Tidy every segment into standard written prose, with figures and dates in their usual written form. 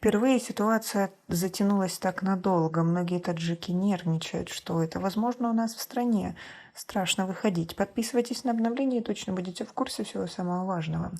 Впервые ситуация затянулась так надолго. Многие таджики нервничают, что это возможно у нас в стране. Страшно выходить. Подписывайтесь на обновления и точно будете в курсе всего самого важного.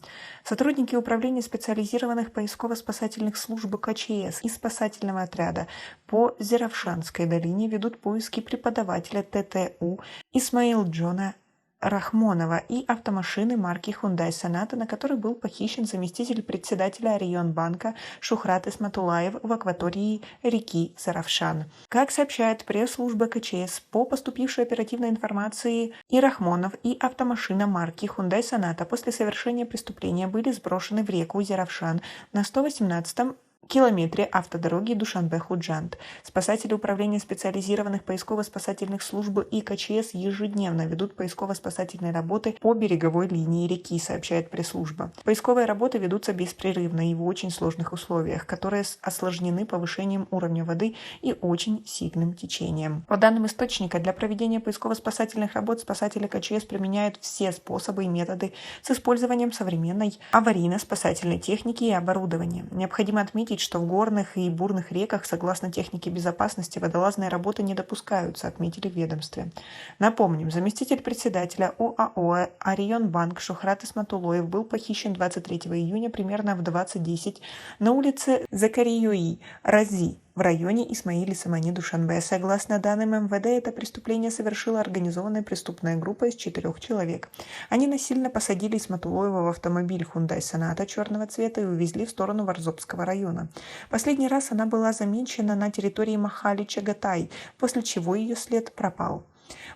Сотрудники Управления специализированных поисково-спасательных служб КЧС и спасательного отряда по Зеравшанской долине ведут поиски преподавателя ТТУ Исмаил Джона Рахмонова и автомашины марки Hyundai Sonata, на которой был похищен заместитель председателя Районбанка Шухрат Исматулаев в акватории реки Заравшан. Как сообщает пресс-служба КЧС, по поступившей оперативной информации и Рахмонов, и автомашина марки Hyundai Sonata после совершения преступления были сброшены в реку Заравшан на 118-м километре автодороги Душанбе-Худжанд. Спасатели Управления специализированных поисково-спасательных служб и КЧС ежедневно ведут поисково-спасательные работы по береговой линии реки, сообщает пресс-служба. Поисковые работы ведутся беспрерывно и в очень сложных условиях, которые осложнены повышением уровня воды и очень сильным течением. По данным источника, для проведения поисково-спасательных работ спасатели КЧС применяют все способы и методы с использованием современной аварийно-спасательной техники и оборудования. Необходимо отметить, что в горных и бурных реках, согласно технике безопасности, водолазные работы не допускаются, отметили в ведомстве. Напомним, заместитель председателя ОАО «Районбанк» Шухрат Исматулоев был похищен 23 июня примерно в 20:10 на улице Закариюи, Рази, в районе Исмаили-Самани, Душанбе. Согласно данным МВД, это преступление совершила организованная преступная группа из 4 человек. Они насильно посадили Исматулоева в автомобиль Hyundai Sonata черного цвета и увезли в сторону Варзобского района. Последний раз она была замечена на территории Махали-Чагатай, после чего ее след пропал.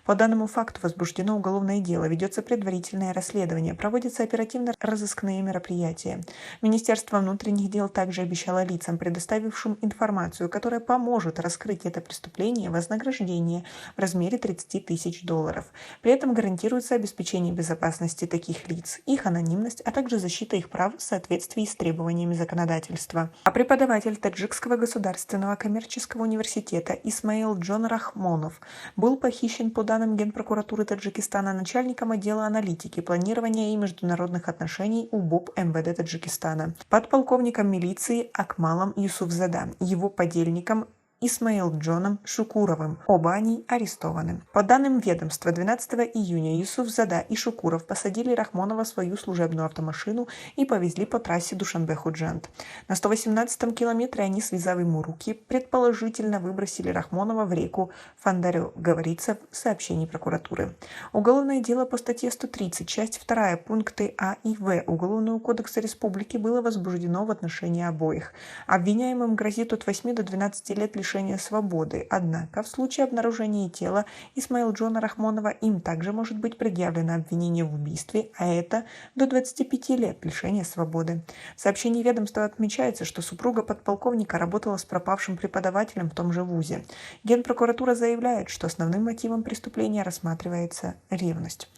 По данному факту возбуждено уголовное дело, ведется предварительное расследование, проводятся оперативно-розыскные мероприятия. Министерство внутренних дел также обещало лицам, предоставившим информацию, которая поможет раскрыть это преступление, вознаграждение в размере $30 000. При этом гарантируется обеспечение безопасности таких лиц, их анонимность, а также защита их прав в соответствии с требованиями законодательства. А преподаватель Таджикского государственного коммерческого университета Исмаил Джон Рахмонов был похищен по данным Генпрокуратуры Таджикистана начальником отдела аналитики, планирования и международных отношений УБОП МВД Таджикистана, подполковником милиции Акмалом Юсуфзада, его подельником Исмаил Джоном Шукуровым. Оба они арестованы. По данным ведомства, 12 июня Юсуфзада и Шукуров посадили Рахмонова в свою служебную автомашину и повезли по трассе Душанбе-Худжанд. На 118-м километре они, связав ему руки, предположительно выбросили Рахмонова в реку Фандарю, говорится в сообщении прокуратуры. Уголовное дело по статье 130, часть 2, пункты А и В Уголовного кодекса Республики было возбуждено в отношении обоих. Обвиняемым грозит от 8 до 12 лет лишения свободы. Однако в случае обнаружения тела Исмаил Джона Рахмонова им также может быть предъявлено обвинение в убийстве, а это до 25 лет лишения свободы. В сообщении ведомства отмечается, что супруга подполковника работала с пропавшим преподавателем в том же вузе. Генпрокуратура заявляет, что основным мотивом преступления рассматривается ревность.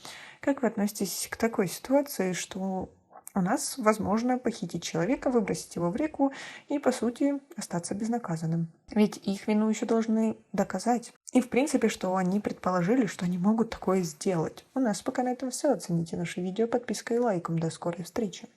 Как вы относитесь к такой ситуации, что у нас возможно похитить человека, выбросить его в реку и, по сути, остаться безнаказанным? Ведь их вину еще должны доказать. И, в принципе, что они предположили, что они могут такое сделать. У нас пока на этом все. Оцените наше видео подпиской и лайком. До скорой встречи.